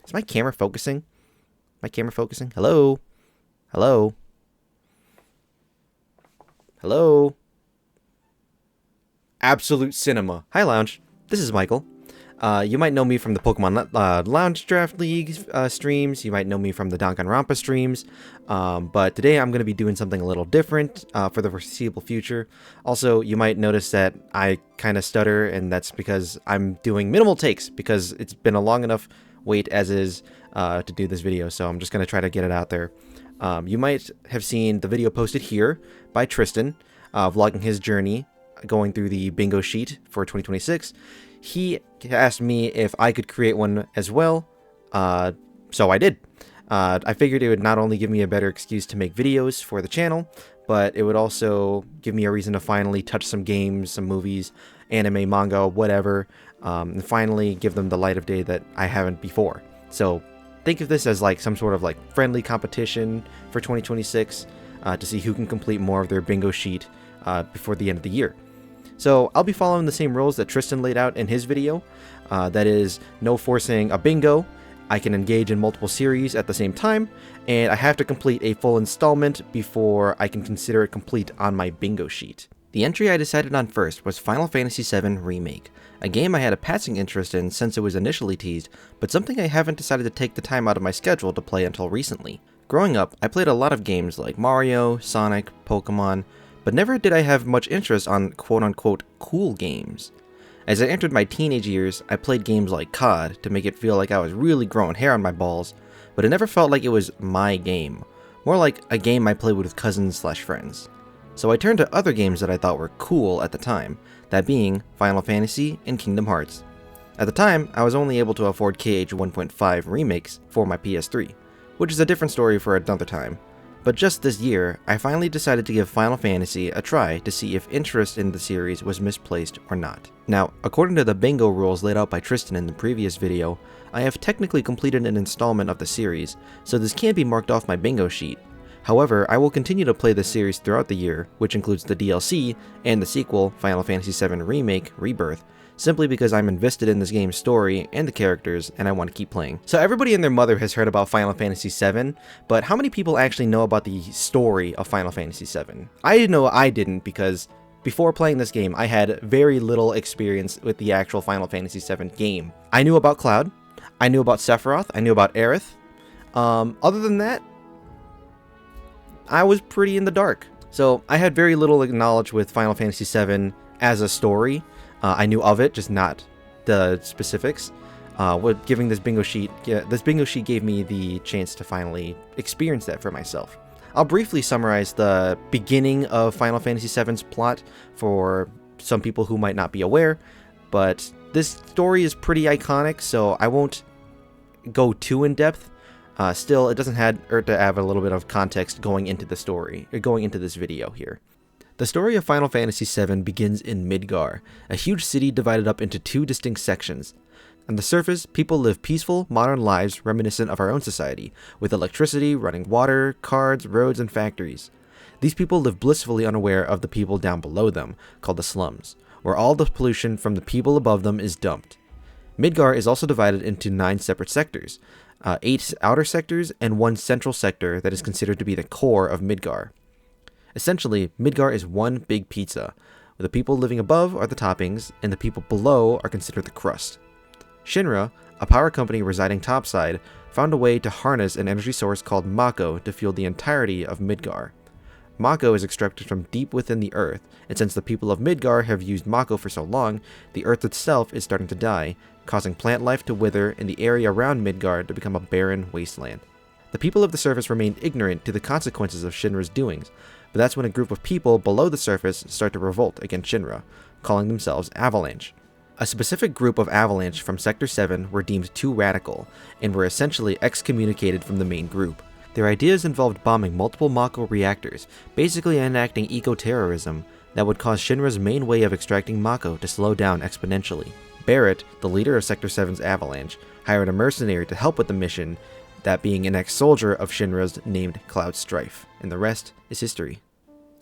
Is my camera focusing? My camera focusing? Hello? Hello? Hello? Absolute cinema. Hi, Lounge. This is Michael. You might know me from the Pokemon Lounge Draft League streams. You might know me from the Danganronpa streams. But today I'm going to be doing something a little different for the foreseeable future. Also, you might notice that I kind of stutter, and that's because I'm doing minimal takes because it's been a long enough wait as is to do this video. So I'm just going to try to get it out there. You might have seen the video posted here by Tristan, vlogging his journey going through the bingo sheet for 2026. He asked me if I could create one as well, so I did. I figured it would not only give me a better excuse to make videos for the channel, but it would also give me a reason to finally touch some games, some movies, anime, manga, whatever, and finally give them the light of day that I haven't before. So think of this as like some sort of like friendly competition for 2026 to see who can complete more of their bingo sheet before the end of the year. So I'll be following the same rules that Tristan laid out in his video. That is, no forcing a bingo. I can engage in multiple series at the same time, and I have to complete a full installment before I can consider it complete on my bingo sheet. The entry I decided on first was Final Fantasy VII Remake, a game I had a passing interest in since it was initially teased, but something I haven't decided to take the time out of my schedule to play until recently. Growing up, I played a lot of games like Mario, Sonic, Pokemon, but never did I have much interest on quote-unquote cool games. As I entered my teenage years, I played games like COD to make it feel like I was really growing hair on my balls, but it never felt like it was my game, more like a game I played with cousins/friends. So I turned to other games that I thought were cool at the time, that being Final Fantasy and Kingdom Hearts. At the time, I was only able to afford KH 1.5 remakes for my PS3, which is a different story for another time. But just this year, I finally decided to give Final Fantasy a try to see if interest in the series was misplaced or not. Now, according to the bingo rules laid out by Tristan in the previous video, I have technically completed an installment of the series, so this can't be marked off my bingo sheet. However, I will continue to play the series throughout the year, which includes the DLC and the sequel, Final Fantasy VII Remake Rebirth, simply because I'm invested in this game's story and the characters, and I want to keep playing. So everybody and their mother has heard about Final Fantasy VII, but how many people actually know about the story of Final Fantasy VII? I know I didn't, because before playing this game, I had very little experience with the actual Final Fantasy VII game. I knew about Cloud, I knew about Sephiroth, I knew about Aerith. Other than that, I was pretty in the dark. So I had very little knowledge with Final Fantasy VII as a story. I knew of it, just not the specifics. With giving this bingo sheet gave me the chance to finally experience that for myself. I'll briefly summarize the beginning of Final Fantasy VII's plot for some people who might not be aware, but this story is pretty iconic, so I won't go too in depth. Still, it doesn't hurt to have a little bit of context going into the story, or going into this video here. The story of Final Fantasy VII begins in Midgar, a huge city divided up into two distinct sections. On the surface, people live peaceful, modern lives reminiscent of our own society, with electricity, running water, cards, roads, and factories. These people live blissfully unaware of the people down below them, called the slums, where all the pollution from the people above them is dumped. Midgar is also divided into 9 separate sectors, 8 outer sectors, and 1 central sector that is considered to be the core of Midgar. Essentially, Midgar is one big pizza, where the people living above are the toppings, and the people below are considered the crust. Shinra, a power company residing topside, found a way to harness an energy source called Mako to fuel the entirety of Midgar. Mako is extracted from deep within the earth, and since the people of Midgar have used Mako for so long, the earth itself is starting to die, causing plant life to wither and the area around Midgar to become a barren wasteland. The people of the surface remain ignorant to the consequences of Shinra's doings, but that's when a group of people below the surface start to revolt against Shinra, calling themselves Avalanche. A specific group of Avalanche from Sector 7 were deemed too radical, and were essentially excommunicated from the main group. Their ideas involved bombing multiple Mako reactors, basically enacting eco-terrorism that would cause Shinra's main way of extracting Mako to slow down exponentially. Barrett, the leader of Sector 7's Avalanche, hired a mercenary to help with the mission, that being an ex-soldier of Shinra's named Cloud Strife, and the rest is history.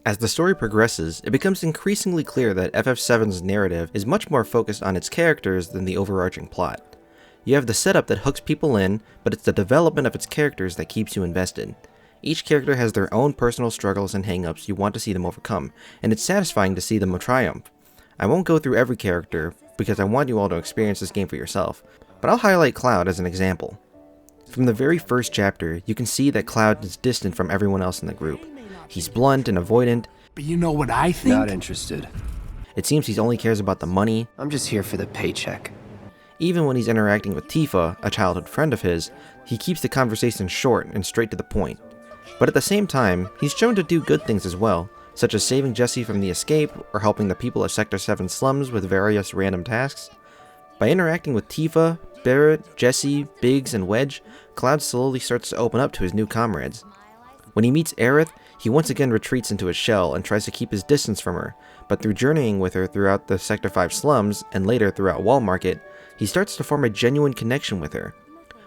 As the story progresses, it becomes increasingly clear that FF7's narrative is much more focused on its characters than the overarching plot. You have the setup that hooks people in, but it's the development of its characters that keeps you invested. Each character has their own personal struggles and hang-ups you want to see them overcome, and it's satisfying to see them triumph. I won't go through every character, because I want you all to experience this game for yourself, but I'll highlight Cloud as an example. From the very first chapter, you can see that Cloud is distant from everyone else in the group. He's blunt and avoidant. But you know what I think? Not interested. It seems he only cares about the money. I'm just here for the paycheck. Even when he's interacting with Tifa, a childhood friend of his, he keeps the conversation short and straight to the point. But at the same time, he's shown to do good things as well, such as saving Jessie from the escape or helping the people of Sector 7 slums with various random tasks. By interacting with Tifa, Barrett, Jessie, Biggs, and Wedge, Cloud slowly starts to open up to his new comrades. When he meets Aerith, he once again retreats into his shell and tries to keep his distance from her, but through journeying with her throughout the Sector 5 slums, and later throughout Wall Market, he starts to form a genuine connection with her.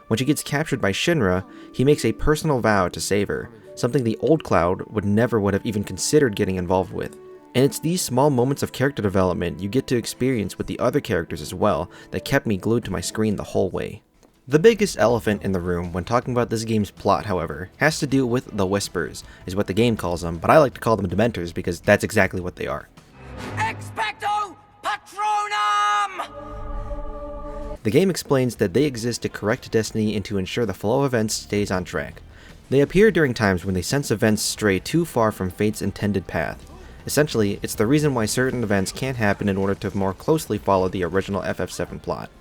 When she gets captured by Shinra, he makes a personal vow to save her, something the old Cloud would never have even considered getting involved with. And it's these small moments of character development you get to experience with the other characters as well that kept me glued to my screen the whole way. The biggest elephant in the room when talking about this game's plot, however, has to do with the Whispers, is what the game calls them, but I like to call them Dementors because that's exactly what they are. Expecto Patronum! The game explains that they exist to correct destiny and to ensure the flow of events stays on track. They appear during times when they sense events stray too far from fate's intended path. Essentially, it's the reason why certain events can't happen in order to more closely follow the original FF7 plot.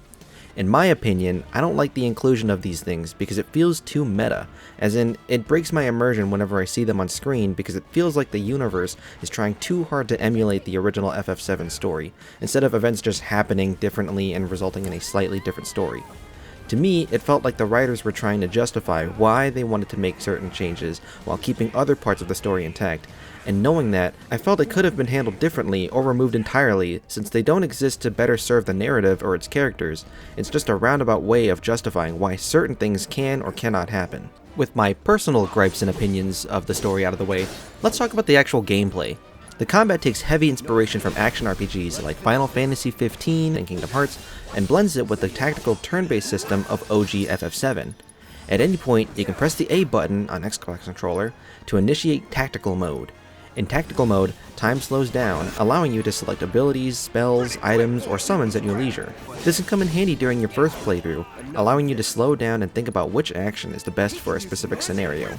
In my opinion, I don't like the inclusion of these things because it feels too meta, as in, it breaks my immersion whenever I see them on screen because it feels like the universe is trying too hard to emulate the original FF7 story, instead of events just happening differently and resulting in a slightly different story. To me, it felt like the writers were trying to justify why they wanted to make certain changes while keeping other parts of the story intact, and knowing that, I felt it could have been handled differently or removed entirely since they don't exist to better serve the narrative or its characters. It's just a roundabout way of justifying why certain things can or cannot happen. With my personal gripes and opinions of the story out of the way, let's talk about the actual gameplay. The combat takes heavy inspiration from action RPGs like Final Fantasy XV and Kingdom Hearts, and blends it with the tactical turn-based system of OG FF7. At any point, you can press the A button on Xbox controller to initiate tactical mode. In tactical mode, time slows down, allowing you to select abilities, spells, items, or summons at your leisure. This can come in handy during your first playthrough, allowing you to slow down and think about which action is the best for a specific scenario.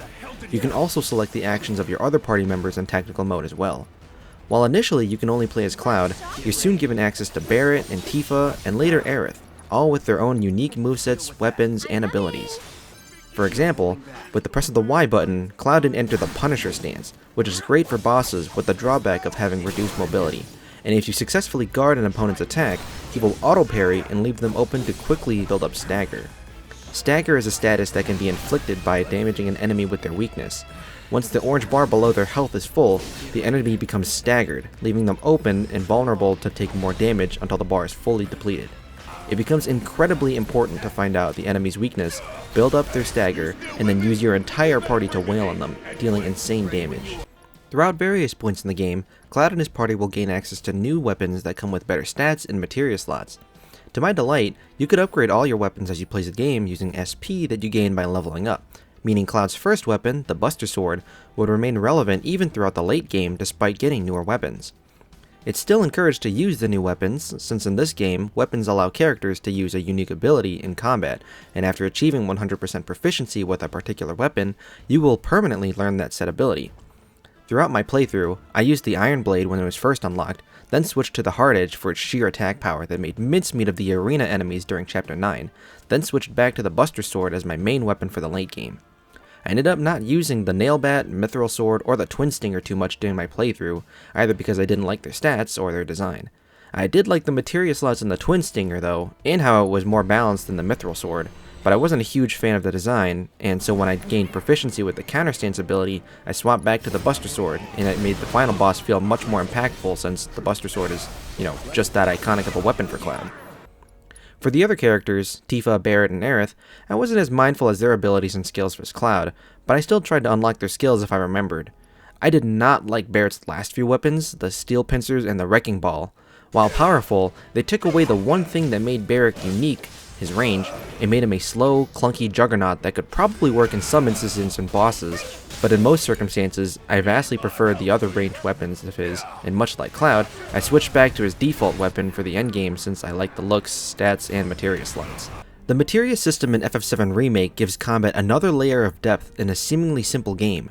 You can also select the actions of your other party members in tactical mode as well. While initially you can only play as Cloud, you're soon given access to Barrett and Tifa, and later Aerith, all with their own unique movesets, weapons, and abilities. For example, with the press of the Y button, Cloud can enter the Punisher stance, which is great for bosses with the drawback of having reduced mobility, and if you successfully guard an opponent's attack, he will auto-parry and leave them open to quickly build up Stagger. Stagger is a status that can be inflicted by damaging an enemy with their weakness. Once the orange bar below their health is full, the enemy becomes staggered, leaving them open and vulnerable to take more damage until the bar is fully depleted. It becomes incredibly important to find out the enemy's weakness, build up their stagger, and then use your entire party to wail on them, dealing insane damage. Throughout various points in the game, Cloud and his party will gain access to new weapons that come with better stats and materia slots. To my delight, you could upgrade all your weapons as you play the game using SP that you gain by leveling up, meaning Cloud's first weapon, the Buster Sword, would remain relevant even throughout the late game despite getting newer weapons. It's still encouraged to use the new weapons, since in this game, weapons allow characters to use a unique ability in combat, and after achieving 100% proficiency with a particular weapon, you will permanently learn that said ability. Throughout my playthrough, I used the Iron Blade when it was first unlocked, then switched to the Hard Edge for its sheer attack power that made mincemeat of the arena enemies during Chapter 9, then switched back to the Buster Sword as my main weapon for the late game. I ended up not using the Nailbat, Mithril Sword, or the Twin Stinger too much during my playthrough, either because I didn't like their stats or their design. I did like the materia slots in the Twin Stinger though, and how it was more balanced than the Mithril Sword, but I wasn't a huge fan of the design, and so when I gained proficiency with the counterstance ability, I swapped back to the Buster Sword, and it made the final boss feel much more impactful since the Buster Sword is, just that iconic of a weapon for Cloud. For the other characters, Tifa, Barrett, and Aerith, I wasn't as mindful as their abilities and skills as Cloud, but I still tried to unlock their skills if I remembered. I did not like Barrett's last few weapons, the Steel Pincers and the Wrecking Ball. While powerful, they took away the one thing that made Barrett unique, his range, it made him a slow, clunky juggernaut that could probably work in some instances in bosses, but in most circumstances, I vastly preferred the other ranged weapons of his, and much like Cloud, I switched back to his default weapon for the endgame since I like the looks, stats, and materia slots. The materia system in FF7 Remake gives combat another layer of depth in a seemingly simple game.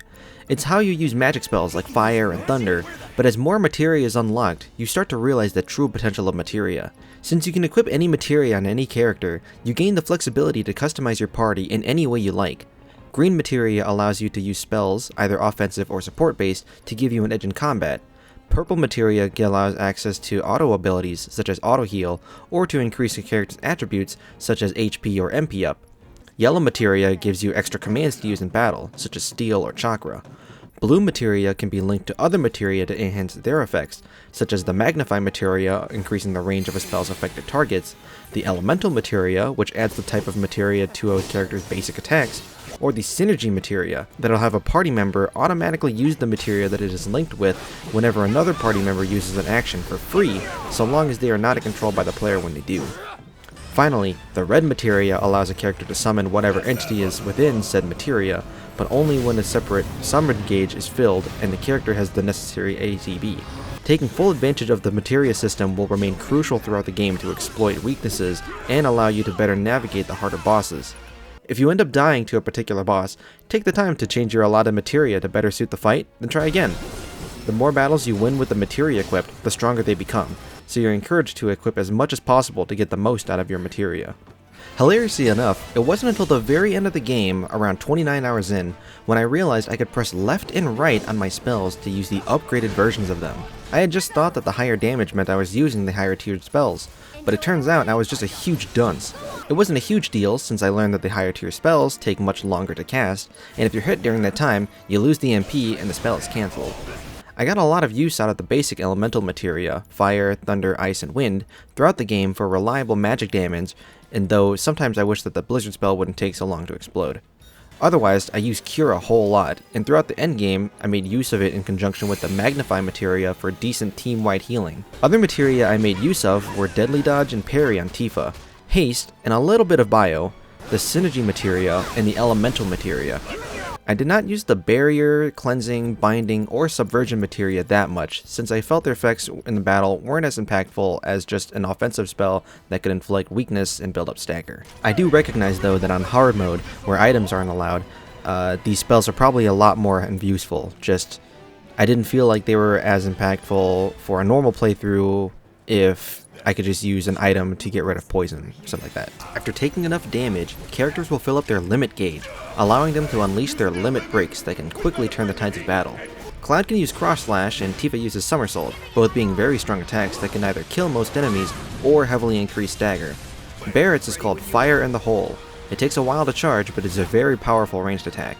It's how you use magic spells like fire and thunder, but as more materia is unlocked, you start to realize the true potential of materia. Since you can equip any materia on any character, you gain the flexibility to customize your party in any way you like. Green materia allows you to use spells, either offensive or support based, to give you an edge in combat. Purple materia allows access to auto abilities such as auto heal, or to increase a character's attributes such as HP or MP up. Yellow materia gives you extra commands to use in battle, such as steel or chakra. Blue materia can be linked to other materia to enhance their effects, such as the magnify materia, increasing the range of a spell's affected targets, the elemental materia, which adds the type of materia to a character's basic attacks, or the synergy materia, that'll have a party member automatically use the materia that it is linked with whenever another party member uses an action for free, so long as they are not controlled by the player when they do. Finally, the red materia allows a character to summon whatever entity is within said materia, but only when a separate summon gauge is filled and the character has the necessary ATB. Taking full advantage of the materia system will remain crucial throughout the game to exploit weaknesses and allow you to better navigate the harder bosses. If you end up dying to a particular boss, take the time to change your allotted materia to better suit the fight, then try again. The more battles you win with the materia equipped, the stronger they become, so you're encouraged to equip as much as possible to get the most out of your materia. Hilariously enough, it wasn't until the very end of the game, around 29 hours in, when I realized I could press left and right on my spells to use the upgraded versions of them. I had just thought that the higher damage meant I was using the higher tiered spells, but it turns out I was just a huge dunce. It wasn't a huge deal since I learned that the higher tier spells take much longer to cast, and if you're hit during that time, you lose the MP and the spell is cancelled. I got a lot of use out of the basic elemental materia, fire, thunder, ice, and wind, throughout the game for reliable magic damage, and though sometimes I wish that the blizzard spell wouldn't take so long to explode. Otherwise, I used Cure a whole lot, and throughout the endgame, I made use of it in conjunction with the Magnify materia for decent team-wide healing. Other materia I made use of were Deadly Dodge and Parry on Tifa, Haste, and a little bit of Bio, the Synergy materia, and the Elemental materia. I did not use the Barrier, Cleansing, Binding, or Subversion materia that much, since I felt their effects in the battle weren't as impactful as just an offensive spell that could inflict weakness and build up stagger. I do recognize though that on hard mode, where items aren't allowed, these spells are probably a lot more useful, just I didn't feel like they were as impactful for a normal playthrough if I could just use an item to get rid of poison, something like that. After taking enough damage, characters will fill up their limit gauge, allowing them to unleash their limit breaks that can quickly turn the tides of battle. Cloud can use Cross Slash and Tifa uses Somersault, both being very strong attacks that can either kill most enemies or heavily increase stagger. Barrett's is called Fire in the Hole. It takes a while to charge, but is a very powerful ranged attack.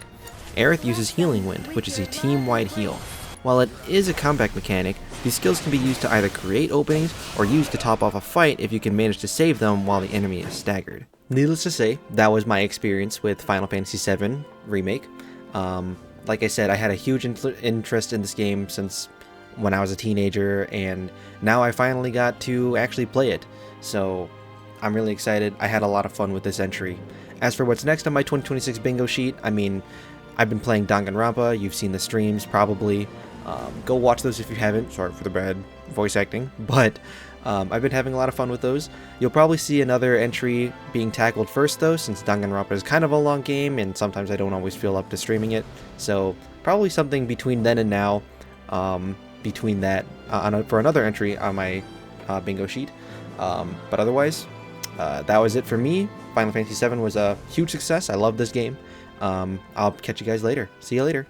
Aerith uses Healing Wind, which is a team-wide heal. While it is a comeback mechanic, these skills can be used to either create openings or used to top off a fight if you can manage to save them while the enemy is staggered. Needless to say, that was my experience with Final Fantasy VII Remake. Like I said, I had a huge interest in this game since when I was a teenager, and now I finally got to actually play it. So I'm really excited. I had a lot of fun with this entry. As for what's next on my 2026 bingo sheet, I mean, I've been playing Danganronpa. You've seen the streams probably. Go watch those if you haven't. Sorry for the bad voice acting, but I've been having a lot of fun with those. You'll probably see another entry being tackled first though, since Danganronpa is kind of a long game and sometimes I don't always feel up to streaming it. So probably something between then and now, between that, for another entry on my bingo sheet. But otherwise, that was it for me. Final Fantasy VII was a huge success. I love this game. I'll catch you guys later. See you later.